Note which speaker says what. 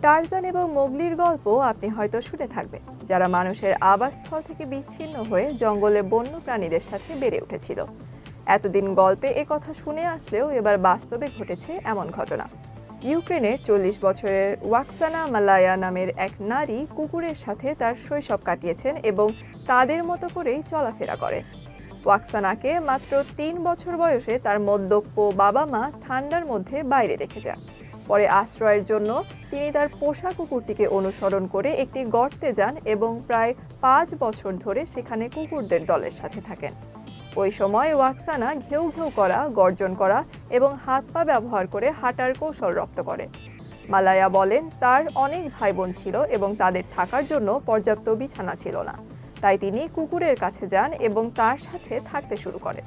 Speaker 1: Tarzan এবং মোগলির গল্প আপনি হয়তো শুনে থাকবেন, যারা মানুষের আবাসস্থল থেকে বিচ্ছিন্ন হয়ে জঙ্গলে বন্য প্রাণীদের সাথে বেড়ে উঠেছিল। এতদিন গল্পে কথা শুনে আসলেও এবার বাস্তবে ঘটেছে এমন ঘটনা। ইউক্রেনের 40 বছরের ওয়াকসানা মালায়া নামের এক নারী কুকুরের সাথে তার শৈশব কাটিয়েছেন এবং তাদের মতো করেই চলাফেরা করেন। ওয়াকসানাকে মাত্র 3 বছর বয়সে তার মদ্যপ বাবা মা ঠান্ডার মধ্যে বাইরে রেখে যান। পরে আশ্রয়ের জন্য তিনি তার পোষা কুকুরটিকে অনুসরণ করে একটি গর্তে যান এবং প্রায় 5 বছর ধরে সেখানে কুকুরদের দলের সাথে থাকেন। ওই সময় ওয়াকসানা ঘেউ ঘেউ করা, গর্জন করা এবং হাত পা ব্যবহার করে হাঁটার কৌশল রপ্ত করে। মালায়া বলেন, তার অনেক ভাই বোন ছিল এবং তাদের থাকার জন্য পর্যাপ্ত বিছানা ছিল না। তাই তিনি কুকুরের কাছে যান এবং তার সাথে থাকতে শুরু করেন।